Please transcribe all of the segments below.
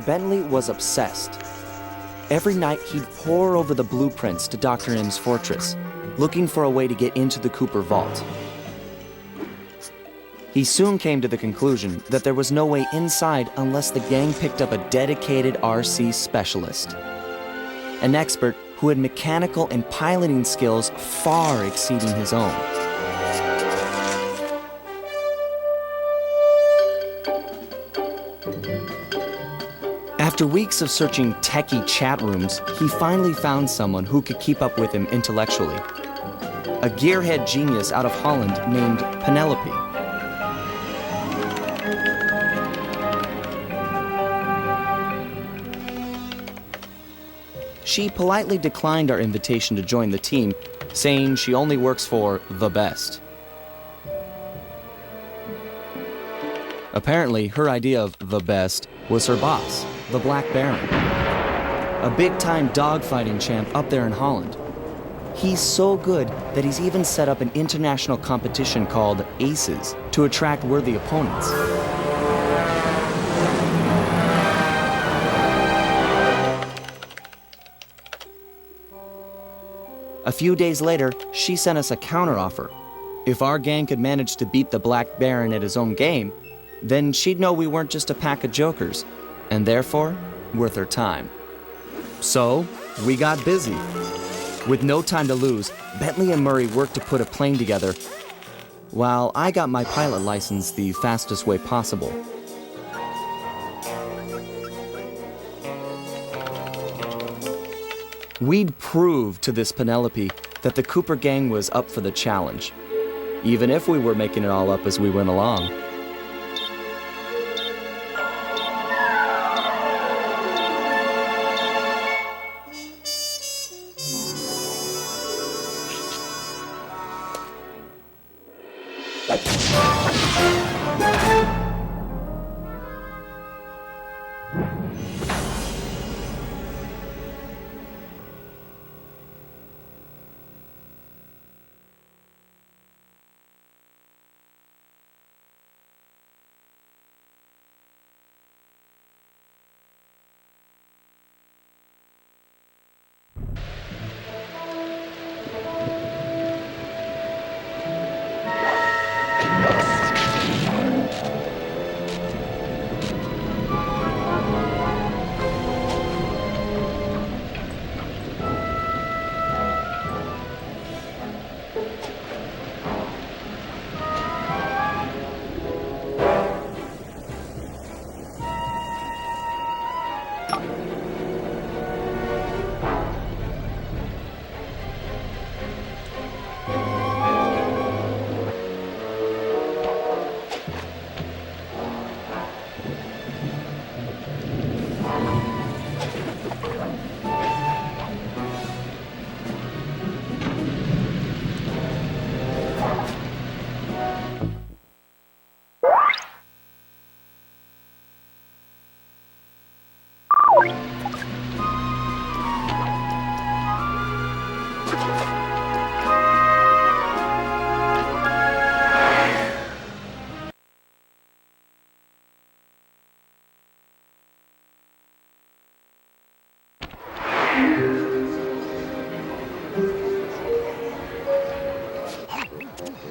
Bentley was obsessed. Every night, he'd pore over the blueprints to Dr. M's fortress, looking for a way to get into the Cooper vault. He soon came to the conclusion that there was no way inside unless the gang picked up a dedicated RC specialist, an expert who had mechanical and piloting skills far exceeding his own. After weeks of searching techie chat rooms, he finally found someone who could keep up with him intellectually. A gearhead genius out of Holland named Penelope. She politely declined our invitation to join the team, saying she only works for the best. Apparently, her idea of the best was her boss, the Black Baron, a big-time dogfighting champ up there in Holland. He's so good that he's even set up an international competition called Aces to attract worthy opponents. A few days later, she sent us a counteroffer. If our gang could manage to beat the Black Baron at his own game, then she'd know we weren't just a pack of jokers, and therefore, worth her time. So, we got busy. With no time to lose, Bentley and Murray worked to put a plane together, while I got my pilot license the fastest way possible. We'd proved to this Penelope that the Cooper gang was up for the challenge, even if we were making it all up as we went along.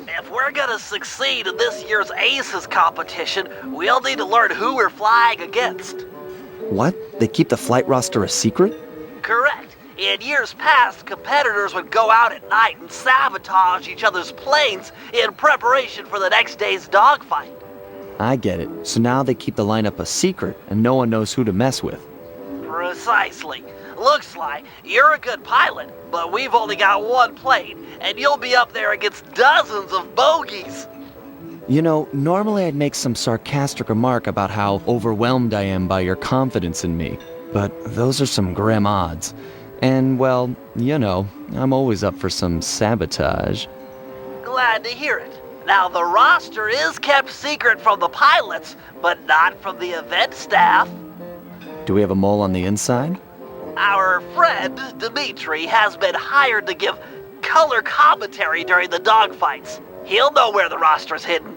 If we're gonna succeed in this year's Aces competition, we'll need to learn who we're flying against. What? They keep the flight roster a secret? Correct. In years past, competitors would go out at night and sabotage each other's planes in preparation for the next day's dogfight. I get it. So now they keep the lineup a secret and no one knows who to mess with. Precisely. Looks like you're a good pilot, but we've only got one plane, and you'll be up there against dozens of bogeys. You know, normally I'd make some sarcastic remark about how overwhelmed I am by your confidence in me, but those are some grim odds. And, well, you know, I'm always up for some sabotage. Glad to hear it. Now, the roster is kept secret from the pilots, but not from the event staff. Do we have a mole on the inside? Our friend, Dimitri, has been hired to give color commentary during the dogfights. He'll know where the roster's hidden.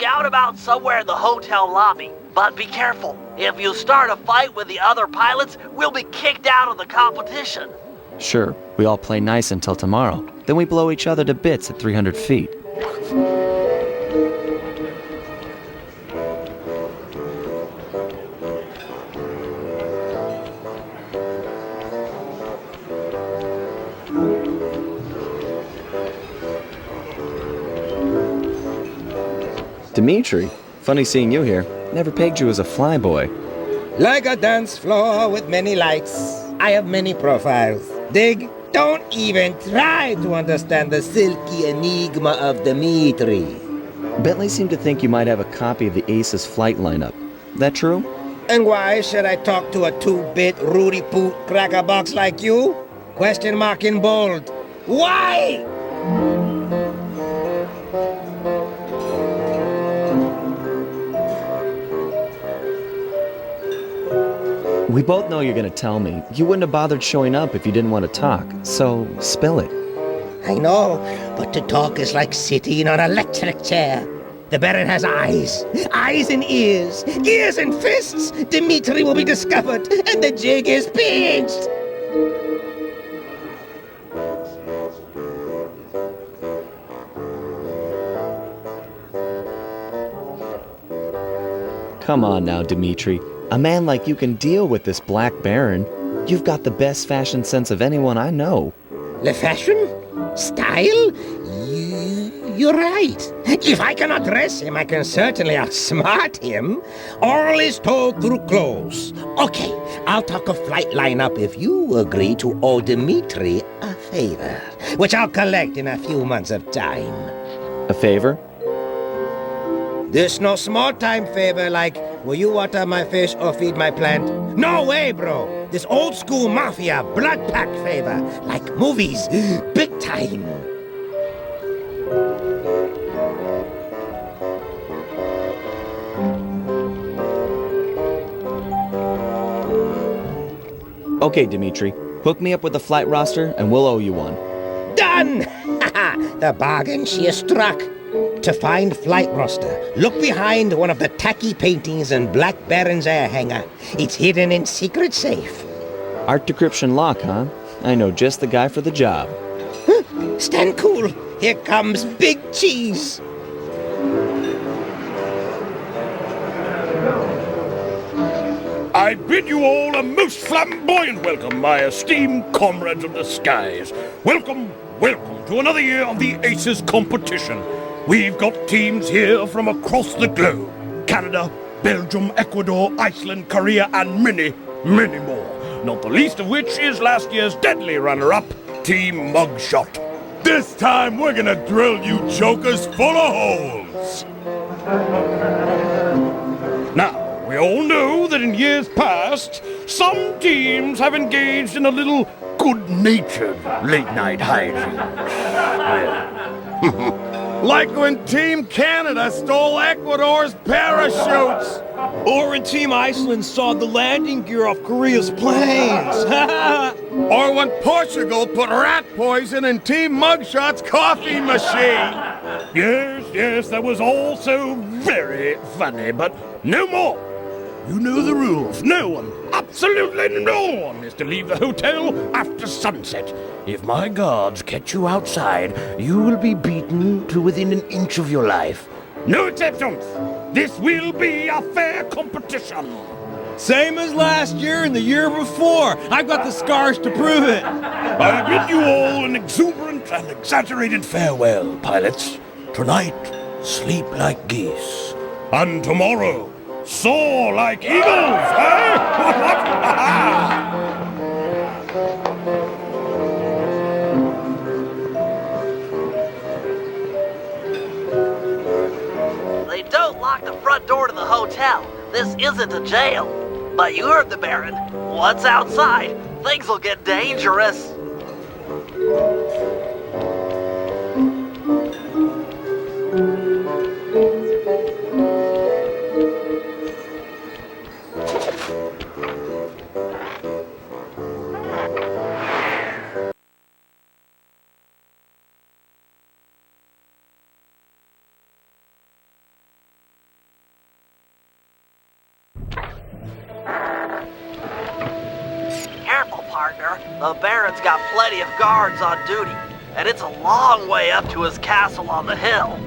scout about somewhere in the hotel lobby. But be careful. If you start a fight with the other pilots, we'll be kicked out of the competition. Sure, we all play nice until tomorrow. Then we blow each other to bits at 300 feet. Dimitri, funny seeing you here. Never pegged you as a flyboy. Like a dance floor with many lights, I have many profiles. Dig? Don't even try to understand the silky enigma of Dimitri. Bentley seemed to think you might have a copy of the Aces flight lineup. That true? And why should I talk to a 2-bit Rudy Poot crackerbox like you? Question mark in bold. Why? We both know you're gonna tell me. You wouldn't have bothered showing up if you didn't want to talk, so spill it. I know, but to talk is like sitting on an electric chair. The Baron has eyes and ears and fists. Dimitri will be discovered, and the jig is pinched. Come on now, Dimitri. A man like you can deal with this Black Baron. You've got the best fashion sense of anyone I know. Le fashion? Style? You're right. If I cannot dress him, I can certainly outsmart him. All is told through clothes. Okay, I'll talk a flight lineup if you agree to owe Dimitri a favor, which I'll collect in a few months of time. A favor? This no small time favor like, will you water my fish or feed my plant? No way, bro. This old school mafia blood pact favor, like movies, big time. Okay, Dimitri. Hook me up with the flight roster and we'll owe you one. Done! The bargain she has struck. To find flight roster, look behind one of the tacky paintings in Black Baron's air hangar. It's hidden in secret safe. Art decryption lock, huh? I know just the guy for the job. Stand cool. Here comes Big Cheese. I bid you all a most flamboyant welcome, my esteemed comrades of the skies. Welcome, welcome to another year of the Aces competition. We've got teams here from across the globe. Canada, Belgium, Ecuador, Iceland, Korea, and many, many more. Not the least of which is last year's deadly runner-up, Team Mugshot. This time we're gonna drill you jokers full of holes. Now, we all know that in years past, some teams have engaged in a little good-natured late-night hijinks. Like when Team Canada stole Ecuador's parachutes. Or when Team Iceland sawed the landing gear off Korea's planes. Or when Portugal put rat poison in Team Mugshot's coffee machine. Yes, that was all so very funny, but no more. You know the rules. No one, absolutely no one, is to leave the hotel after sunset. If my guards catch you outside, you will be beaten to within an inch of your life. No exceptions. This will be a fair competition. Same as last year and the year before. I've got the scars to prove it. I bid you all an exuberant and exaggerated farewell, pilots. Tonight, sleep like geese. And tomorrow, soar like eagles, eh? They don't lock the front door to the hotel. This isn't a jail. But you heard the Baron. Once outside, things will get dangerous. partner. The Baron's got plenty of guards on duty, and it's a long way up to his castle on the hill.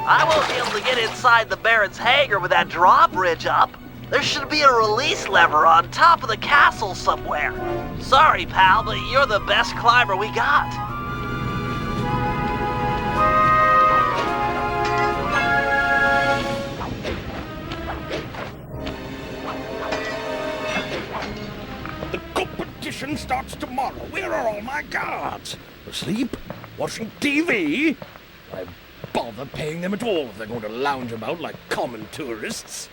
I won't be able to get inside the Baron's hangar with that drawbridge up. There should be a release lever on top of the castle somewhere. Sorry, pal, but you're the best climber we got. The competition starts tomorrow. Where are all my guards? Asleep? Watching TV? Why bother paying them at all if they're going to lounge about like common tourists?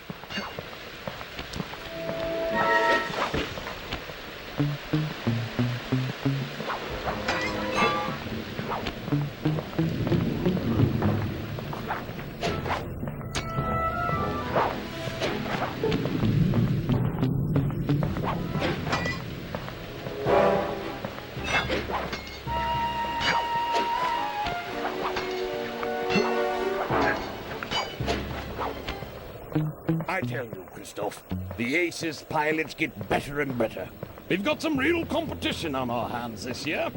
I tell you, Christoph, the Aces pilots get better and better. We've got some real competition on our hands this year.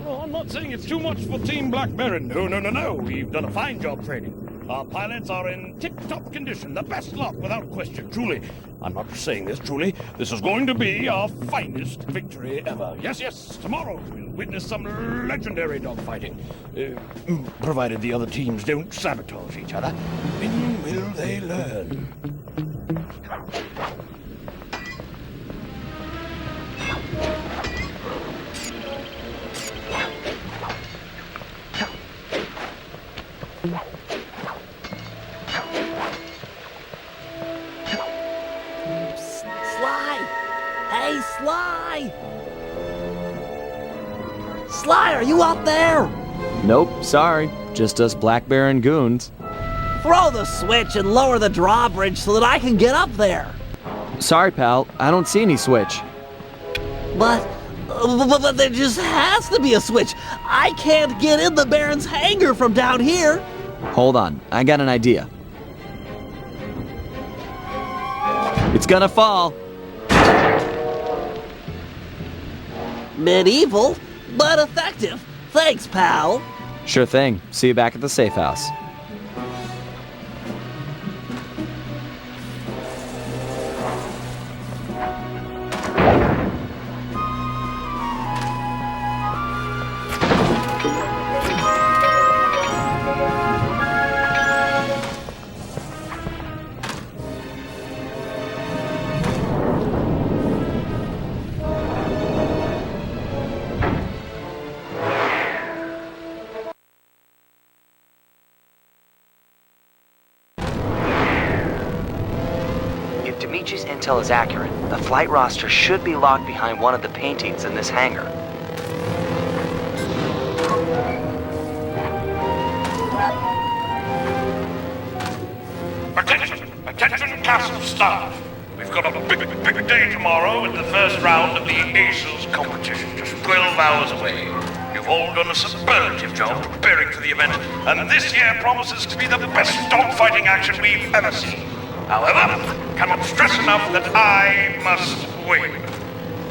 Oh, I'm not saying it's too much for Team Black Baron. No. We've done a fine job training. Our pilots are in tip-top condition, the best lot without question, truly. I'm not saying this, truly. This is going to be our finest victory ever. Yes, tomorrow we'll witness some legendary dogfighting. Provided the other teams don't sabotage each other. When will they learn? Sly! Hey, Sly! Sly, are you out there? Nope, sorry. Just us Black Baron goons. Throw the switch and lower the drawbridge so that I can get up there. Sorry, pal. I don't see any switch. But there just has to be a switch. I can't get in the Baron's hangar from down here. Hold on. I got an idea. It's gonna fall. Medieval, but effective. Thanks, pal. Sure thing. See you back at the safe house. Dimitri's intel is accurate, the flight roster should be locked behind one of the paintings in this hangar. Attention, castle staff. We've got a big day tomorrow with the first round of the Aces competition, just 12 hours away. You've all done a superlative job preparing for the event, and this year promises to be the best dogfighting action we've ever seen. However, cannot stress enough that I must win.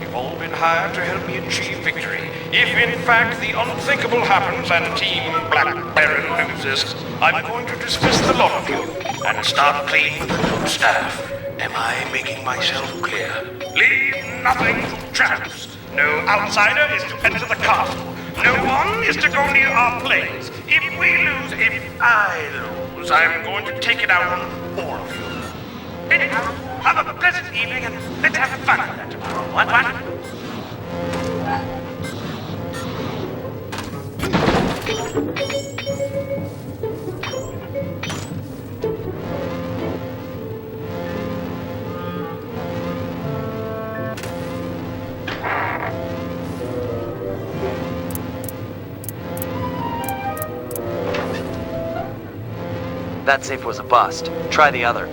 You've all been hired to help me achieve victory. If in fact the unthinkable happens and Team Black Baron loses, I'm going to dismiss the lot of you and start playing with the good staff. Am I making myself clear? Leave nothing to chance. No outsider is to enter the castle. No one is to go near our planes. If we lose, if I lose, I'm going to take it out on all of you. Anyhow, have a pleasant evening and let's have fun with that tomorrow. What? That safe was a bust. Try the other.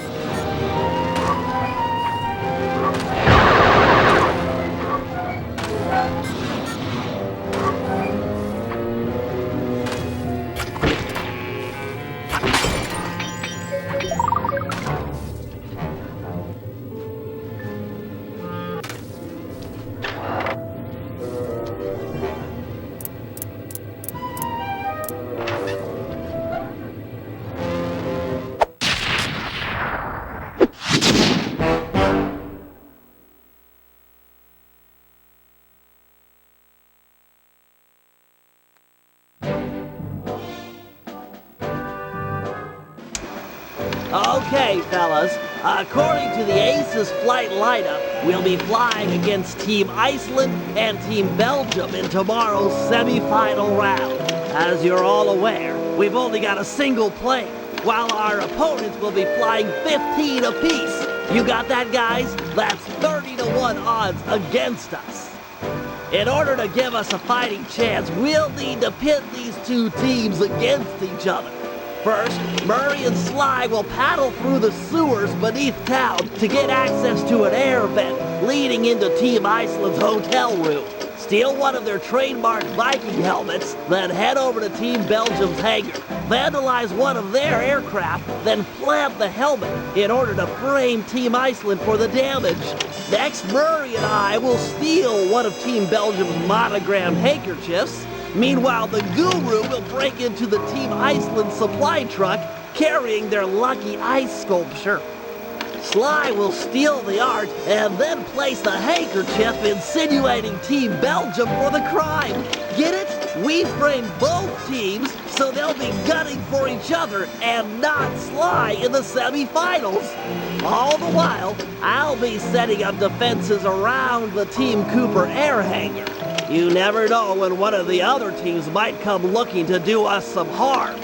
Okay, fellas. According to the Aces flight lineup, we'll be flying against Team Iceland and Team Belgium in tomorrow's semi-final round. As you're all aware, we've only got a single plane, while our opponents will be flying 15 apiece. You got that, guys? That's 30-to-1 odds against us. In order to give us a fighting chance, we'll need to pit these two teams against each other. First, Murray and Sly will paddle through the sewers beneath town to get access to an air vent leading into Team Iceland's hotel room. Steal one of their trademark Viking helmets, then head over to Team Belgium's hangar. Vandalize one of their aircraft, then plant the helmet in order to frame Team Iceland for the damage. Next, Murray and I will steal one of Team Belgium's monogrammed handkerchiefs. Meanwhile, the Guru will break into the Team Iceland supply truck carrying their lucky ice sculpture. Sly will steal the art and then place the handkerchief insinuating Team Belgium for the crime. Get it? We framed both teams so they'll be gunning for each other and not Sly in the semifinals. All the while, I'll be setting up defenses around the Team Cooper air hangar. You never know when one of the other teams might come looking to do us some harm.